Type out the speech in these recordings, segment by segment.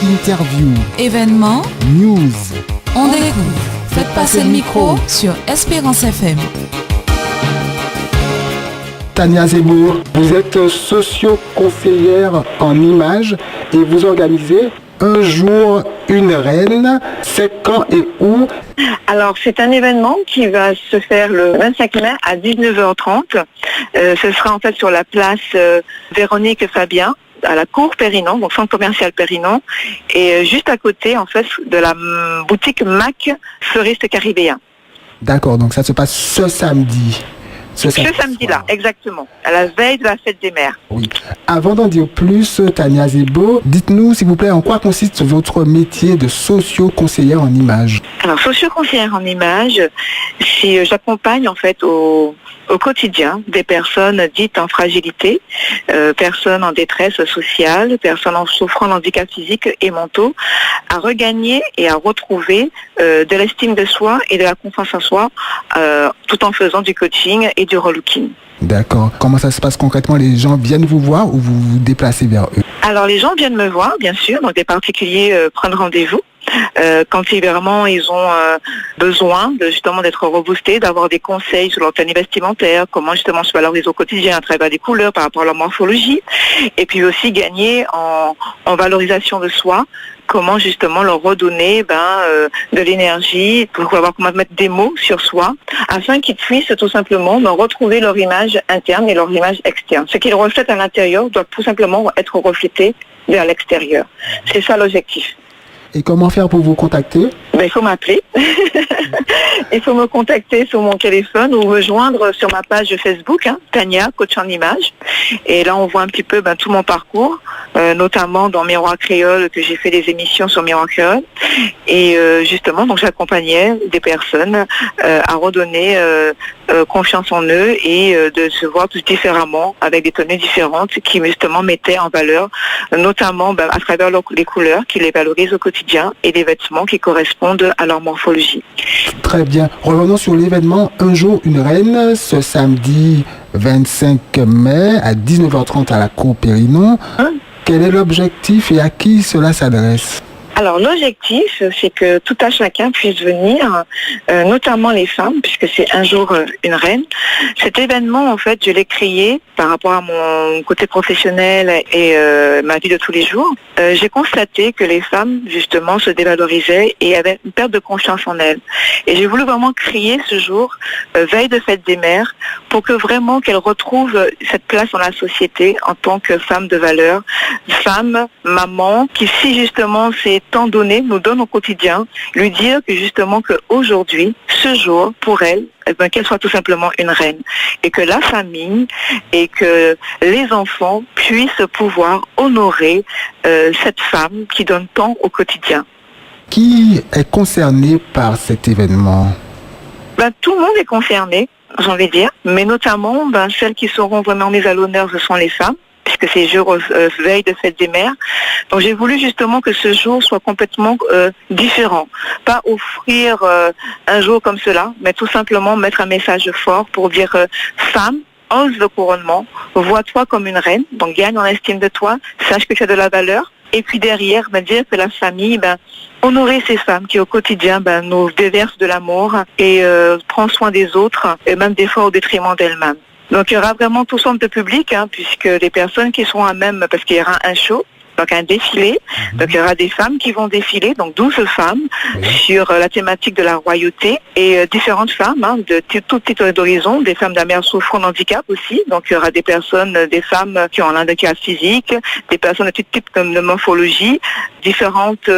interviews, événements, news. On découvre. Faites passer le micro sur Espérance FM. Tania Zebo, vous êtes socio-conseillère en images et vous organisez un jour, une reine. C'est quand et où? Alors, c'est un événement qui va se faire le 25 mai à 19h30. Ce sera en fait sur la place Véronique Fabien, à la cour Périnon, donc centre commercial Périnon, et juste à côté, en fait, de la boutique Mac Fleuriste Caribéen. D'accord, donc ça se passe ce samedi. Ce samedi-là, exactement, à la veille de la fête des mères. Oui. Avant d'en dire plus, Tania Zebo, dites-nous s'il vous plaît en quoi consiste votre métier de socio-conseillère en images. Alors, socio-conseillère en images, j'accompagne en fait au quotidien des personnes dites en fragilité, personnes en détresse sociale, personnes en souffrant d'handicap physique et mentaux, à regagner et à retrouver de l'estime de soi et de la confiance en soi, tout en faisant du coaching et du relooking. D'accord. Comment ça se passe concrètement? Les gens viennent vous voir ou vous vous déplacez vers eux? Alors les gens viennent me voir, bien sûr, donc des particuliers prennent rendez-vous. Quand ils ont besoin justement d'être reboostés, d'avoir des conseils sur leur tenue vestimentaire, comment justement se valoriser au quotidien à travers des couleurs par rapport à leur morphologie, et puis aussi gagner en valorisation de soi, comment justement leur redonner de l'énergie, pour savoir comment mettre des mots sur soi, afin qu'ils puissent tout simplement retrouver leur image interne et leur image externe. Ce qu'ils reflètent à l'intérieur doit tout simplement être reflété vers l'extérieur. C'est ça l'objectif. Et comment faire pour vous contacter? Il faut m'appeler. Il faut me contacter sur mon téléphone ou me joindre sur ma page Facebook, Tania, coach en images. Et là, on voit un petit peu tout mon parcours, notamment dans Miroir Créole, que j'ai fait des émissions sur Miroir Créole. Et justement, donc j'accompagnais des personnes à redonner confiance en eux et de se voir tous différemment, avec des tenues différentes qui justement mettaient en valeur, notamment à travers les couleurs qui les valorisent au quotidien et les vêtements qui correspondent à leur morphologie. Très bien. Revenons sur l'événement Un jour, une reine, ce samedi 25 mai à 19h30 à la cour Périnon. Quel est l'objectif et à qui cela s'adresse? Alors l'objectif, c'est que tout à chacun puisse venir, notamment les femmes, puisque c'est un jour une reine. Cet événement, en fait, je l'ai créé par rapport à mon côté professionnel et ma vie de tous les jours. J'ai constaté que les femmes, justement, se dévalorisaient et avaient une perte de confiance en elles. Et j'ai voulu vraiment créer ce jour, veille de fête des mères, pour que vraiment qu'elles retrouvent cette place dans la société en tant que femmes de valeur, femmes, mamans, qui si justement c'est tant donné, nous donne au quotidien, lui dire que justement qu'aujourd'hui, ce jour, pour elle, qu'elle soit tout simplement une reine. Et que la famille et que les enfants puissent pouvoir honorer cette femme qui donne tant au quotidien. Qui est concerné par cet événement? Tout le monde est concerné, j'ai envie de dire, mais notamment celles qui seront vraiment mises à l'honneur, ce sont les femmes, puisque c'est jour veille de fête des mères. Donc j'ai voulu justement que ce jour soit complètement différent. Pas offrir un jour comme cela, mais tout simplement mettre un message fort pour dire femme, ose le couronnement, vois-toi comme une reine, donc gagne en estime de toi, sache que tu as de la valeur. Et puis derrière, dire que la famille, honorer ces femmes qui au quotidien nous déversent de l'amour et prend soin des autres, et même des fois au détriment d'elles-mêmes. Donc il y aura vraiment tout sorte de public, puisque les personnes qui seront à même, parce qu'il y aura un show, donc un défilé, donc il y aura des femmes qui vont défiler, donc 12 femmes sur la thématique de la royauté et différentes femmes de tout type d'horizon, des femmes d'amères souffrant d'handicap aussi, donc il y aura des personnes, des femmes qui ont un handicap physique, des personnes de tout type de morphologie, différentes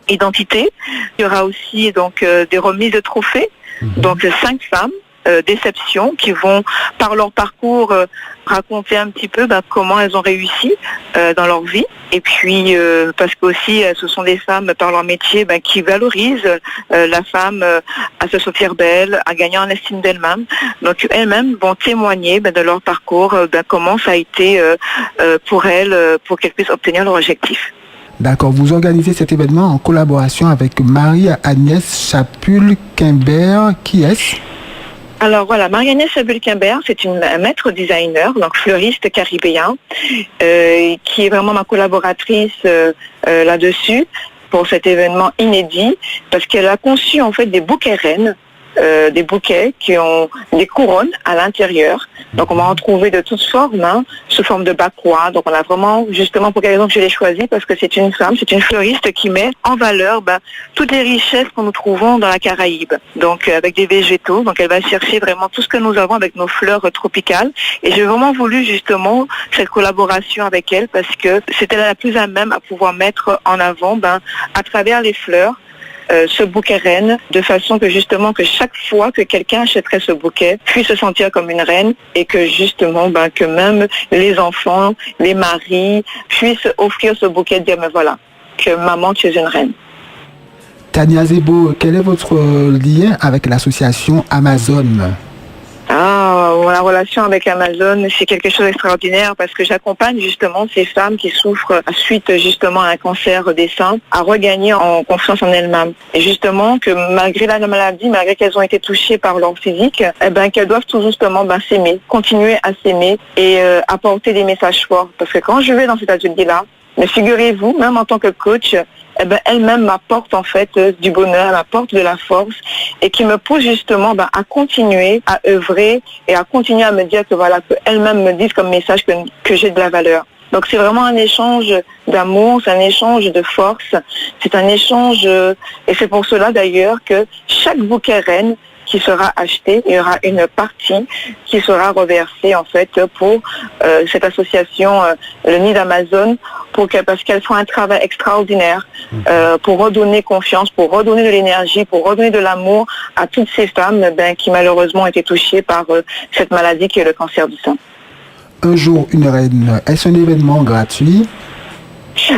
identités. Il y aura aussi donc des remises de trophées, donc 5 femmes. Déception qui vont par leur parcours raconter un petit peu comment elles ont réussi dans leur vie et puis parce qu'aussi ce sont des femmes par leur métier qui valorisent la femme à se sentir belle, à gagner en estime d'elle-même, donc elles-mêmes vont témoigner de leur parcours, comment ça a été pour elles pour qu'elles puissent obtenir leur objectif. D'accord, vous organisez cet événement en collaboration avec Marie-Agnès Chapul-Quimbert, qui est-ce? Alors voilà, Marianne Sabulquembert, c'est un maître designer, donc fleuriste caribéen, qui est vraiment ma collaboratrice là-dessus pour cet événement inédit, parce qu'elle a conçu en fait des bouquets reines, des bouquets qui ont des couronnes à l'intérieur. Donc on va en trouver de toutes formes, sous forme de bacrois. Donc on a vraiment, justement pour quelle raison que je l'ai choisi, parce que c'est une femme, c'est une fleuriste qui met en valeur toutes les richesses que nous trouvons dans la Caraïbe. Donc avec des végétaux, donc elle va chercher vraiment tout ce que nous avons avec nos fleurs tropicales. Et j'ai vraiment voulu justement cette collaboration avec elle, parce que c'était la plus à même à pouvoir mettre en avant, à travers les fleurs, ce bouquet reine, de façon que justement que chaque fois que quelqu'un achèterait ce bouquet puisse se sentir comme une reine, et que justement que même les enfants, les maris puissent offrir ce bouquet et dire mais voilà, que maman tu es une reine. Tania Zebo, quel est votre lien avec l'association Amazon? La relation avec Amazon, c'est quelque chose d'extraordinaire, parce que j'accompagne justement ces femmes qui souffrent suite justement à un cancer des seins à regagner en confiance en elles-mêmes. Et justement que malgré la maladie, malgré qu'elles ont été touchées par leur physique, qu'elles doivent tout justement s'aimer, continuer à s'aimer et apporter des messages forts. Parce que quand je vais dans cet atelier-là, mais figurez-vous, même en tant que coach, elle-même m'apporte en fait du bonheur, m'apporte de la force, et qui me pousse justement à continuer à œuvrer et à continuer à me dire que voilà, qu'elle-même me dise comme message que j'ai de la valeur. Donc c'est vraiment un échange d'amour, c'est un échange de force, c'est un échange, et c'est pour cela d'ailleurs que chaque bouquet reine qui sera acheté, il y aura une partie qui sera reversée en fait pour cette association, le Nid d'Amazon, parce qu'elles font un travail extraordinaire pour redonner confiance, pour redonner de l'énergie, pour redonner de l'amour à toutes ces femmes qui malheureusement ont été touchées par cette maladie qui est le cancer du sein. Un jour, une reine, est-ce un événement gratuit?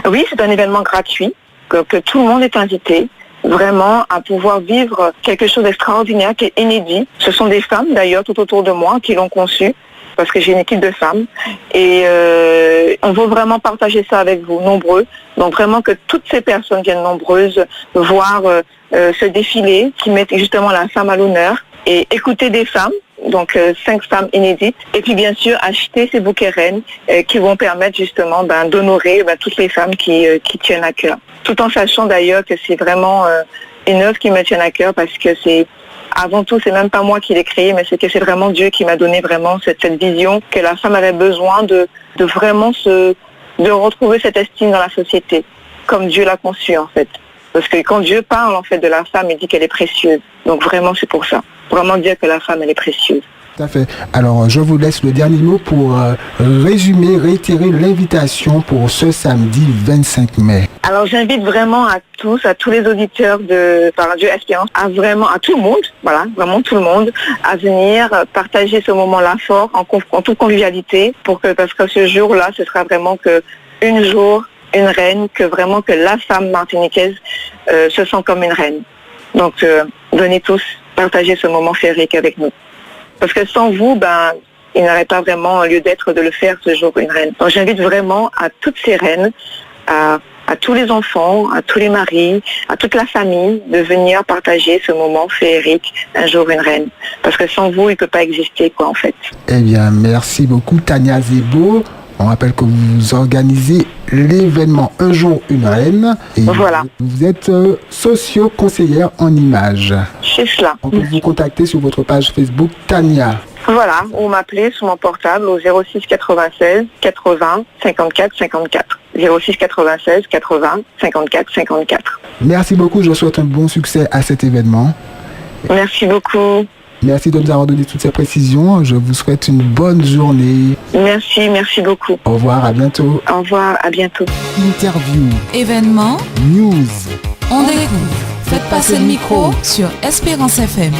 Oui, c'est un événement gratuit, que tout le monde est invité vraiment à pouvoir vivre quelque chose d'extraordinaire, qui est inédit. Ce sont des femmes d'ailleurs tout autour de moi qui l'ont conçu, parce que j'ai une équipe de femmes, et on veut vraiment partager ça avec vous, nombreux. Donc vraiment que toutes ces personnes viennent nombreuses voir ce défilé qui met justement la femme à l'honneur, et écouter des femmes, donc 5 femmes inédites, et puis bien sûr acheter ces bouquets reines qui vont permettre justement d'honorer toutes les femmes qui tiennent à cœur. Tout en sachant d'ailleurs que c'est vraiment une œuvre qui me tient à cœur, parce que c'est avant tout, c'est même pas moi qui l'ai créée, mais c'est vraiment Dieu qui m'a donné vraiment cette vision que la femme avait besoin de vraiment de retrouver cette estime dans la société, comme Dieu l'a conçue en fait. Parce que quand Dieu parle en fait de la femme, il dit qu'elle est précieuse. Donc vraiment c'est pour ça. Vraiment dire que la femme elle est précieuse. Tout à fait. Alors je vous laisse le dernier mot pour réitérer l'invitation pour ce samedi 25 mai. Alors j'invite vraiment à tous les auditeurs de Par Dieu Espérance, à tout le monde, voilà, vraiment tout le monde, à venir partager ce moment-là fort en toute convivialité, parce que ce jour-là, ce sera vraiment une reine, que vraiment que la femme martiniquaise se sent comme une reine. Donc venez tous partager ce moment féerique avec nous. Parce que sans vous, il n'aurait pas vraiment lieu d'être de le faire ce jour une reine. Donc j'invite vraiment à toutes ces reines, à tous les enfants, à tous les maris, à toute la famille de venir partager ce moment féerique, un jour une reine. Parce que sans vous, il ne peut pas exister en fait. Eh bien, merci beaucoup Tania Zebo. On rappelle que vous organisez l'événement Un jour une reine. Et voilà. Vous êtes socio-conseillère en images. C'est cela. On peut vous contacter sur votre page Facebook Tania. Voilà, ou m'appeler sur mon portable au 06 96 80 54 54. 06 96 80 54 54. Merci beaucoup, je souhaite un bon succès à cet événement. Merci beaucoup. Merci de nous avoir donné toutes ces précisions. Je vous souhaite une bonne journée. Merci beaucoup. Au revoir, à bientôt. Au revoir, à bientôt. Interview, événements, news. On découvre. Faites passer le micro sur Espérance FM.